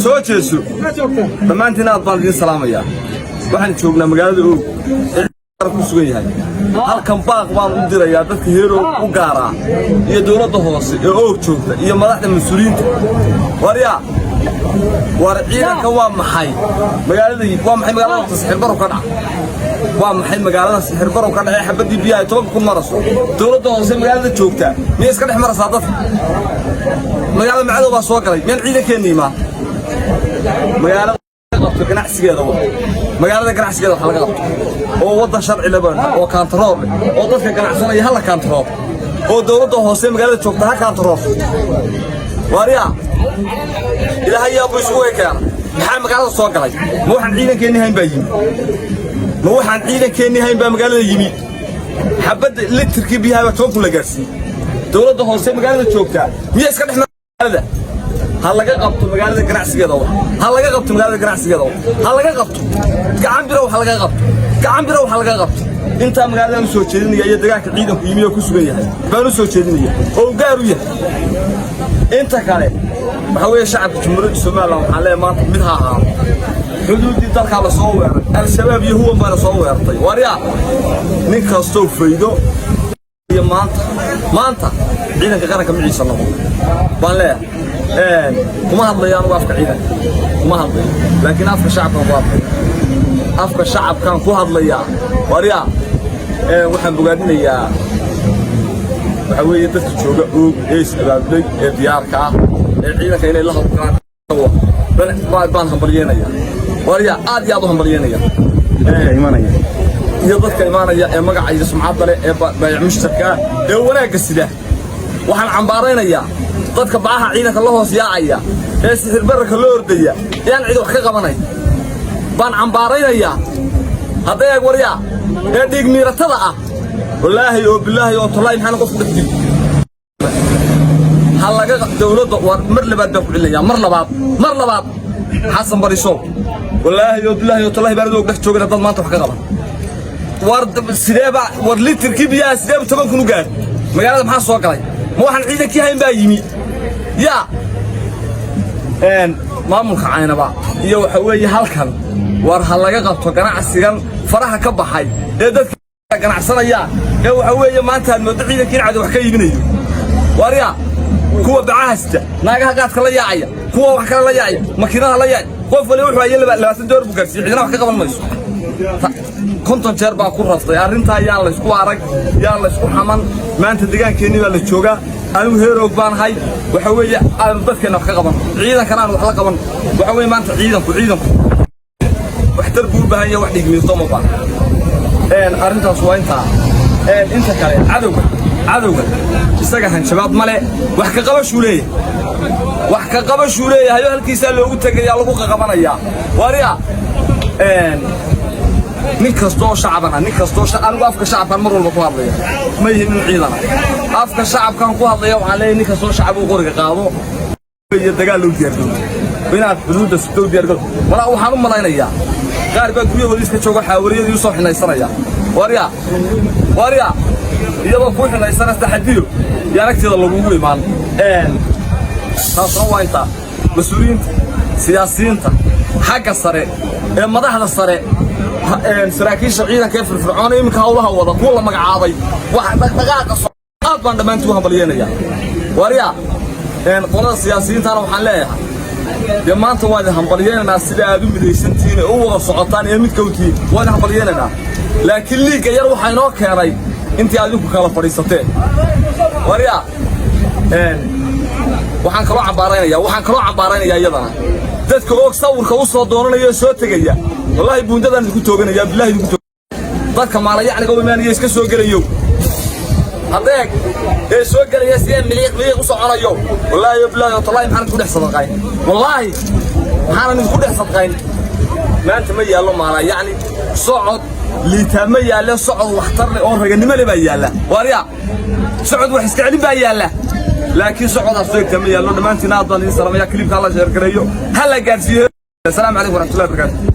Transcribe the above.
soo jeeso dhammaantiin aad baan idin salaamayaa waxaan joognaa magaalada Oog ku sugan yahay halkan baaq baan u dirayaa dadka heero u gaara iyo dawladda hoose ee Oog joogta iyo madaxda mas'uuliyiinta war ciidanka waa maxay magaalada sixir baro ka dhac waa maxay magaalada sixir baro ka dhacay xabadii biyaha 10,000 maraso dawladda hoose magaalada joogta miyay iska dhex maraysaa dadka magaalada macado baa soo galay meel ciidankeennii ma magaalada qabto ganacsigeeda waxa laga qabto oo wadan sharci laban oo kantarool oo dadka ganacsanaya hal kantarool oo dawladda hoose magaalada joogta ha kantarool ilaahay yaa buu isku weekeen maxaa magaalada soo galay ma waxaan ciidankeennii hayn baa magaalada yimi xabad litirkii biyaha 10,000 la gaarsiiyay dawladda hoose magaalada joogta miyaa iska dhex magaalada ha laga qabto magaalada ganacsigeeda ha laga qabto gacan biro waxa laga qabto inta magaalada soo jeedinaya iyo deegaanka ciidanku yimi oo ku sugan yahay baan u soo jeedinaya oo gaar u yahay inta kale waxa weeye shacabka Jamhuuriyadda Soomaaliland waxa la maanta mid ha ahaa xuduudii dalka la soo weeray al-shabaab iyo huwa ma la soo weertay nin kasto faydo iyo maanta ciidanka qaranka miciisa labo baan leeyahay kuma hadlayaan afka ciidanka kuma hadlayo laakiin afka shacabkan ku hadlaya waxaan bogaadinayaa waxa weeye dadka jooga Oog ee isbaaday ee diyaarka ah ee ciidanka inay la hadlaan baan hambalyeynaya aad iyo aad u hambalyeynaya iyo dadka imaanaya ee magaca iyo sumcadda leh ee baayac mushtarka ee wanaagga sida waxaan cambaaraynayaa dadka baaha ciidanka la hoos yaacaya ee sixir bararka loo ordaya yaan cid wax ka qabanay baan cambaaraynayaa hadday eeg ee dhiig miiratada ah wallaahi oo billaahi oo tallaahi maxaan qof dhigtay halaga dawladda war mar labaad baan ku cilinayaa mar labaad xasan bariso wallaahi oo billaahi oo tallaahi baan dhex joogana dad maanta wax ka qaban war litirkii biyaha 10,000 u gaar magaalada maxaa soo galay ma waxaan ciidankii hayn baa yimi maamulka caynaba iyo waxa weeye halkan war ha laga qabto ganacsigan faraha ka baxay ee dadka ganacsanaya ee waxa weeye maanta aad moodo ciidankii cad wax ka iibinayo kuwa bacahasta naagaha qaadka la yaacaya kuwa wax kale la yaacaya makiinaha la yaacay qof wali wuxuu ayay $20 bu gaarsiiyay cidina wax ka qaban mayso konton jeer baa ku raftay arrinta ayaa la isku arag yaa la isku xaman maanta deegaankeenii baa la joogaa anigu heeroog baan hay waxa weeye aan dadkeena wax ka qaban ciidankana aan wax la qaban waxa weeye maanta ciidanku wax darbu u baahan yahay wax dhigmiirto ma baa arrintaas waa inta kale cadowga isaga hanjabaad male wax ka qabashuu leeyahay halkiisa loogu tagayaa lagu qaqabanayaa nin kastoo shacabana anigu afka shacabkan mar walba ku hadlaya ma yihiin ciidana afka shacabkan ku hadlaya waxaan leeyahay nin kastoo shacab uu qoriga qaado iyo dagaal loo diyaargarow inaad xuduudda soo diyaargarow waxaan u malaynayaa qaar baa guriyahooda iska jooga xaawiriyada u soo xinaysanaya iyadoo ku xinaysan taxadiyo yaanagteeda lagugu imaan taasna waa inta mas'uuliyiinta siyaasiyiinta xagga sare ee madaxda sare saraakiisha ciidanka ee firfircoon iminka hawlaha wada kuwa la magacaabay wax dhaqdhaqaaqa aad baan dhammaantii u hambalyeynaya qolada siyaasiyiintana waxaan leeyahay dee maanta waa idin hambalyeynanaa sida aad u midaysantihiin ee u wada socotaan ee midka u tihiin waa idin hambalyeynanaa laakiin liigga yar waxaa inoo keenay intii adinku kala fadhiisateen waxaan kaloo cambaaraynayaa iyadana dadka Oog sawirka u soo doonanaya soo tegaya wallaahi buundadan idinku tooganaya billaahi idinku dadka maalayacniga u imaanaya iska soo gelayo adeeg ee soo galaya si miliiq u soconayo wallaahi billaahi oo tallaahi maxaan ku dhex sadaqayn maanta ma yaalo maalayacni socod liitaa ma yaalo socod waxtar leh oo raganimo leh baa yaala socod wax iska celin baa yaala laakiin socoddaas ma yaalo dhammaantiin aad baan idin salaamayaa klibka la sheer gareeyo hala gaarsiiyo السلام عليكم ورحمة الله وبركاته.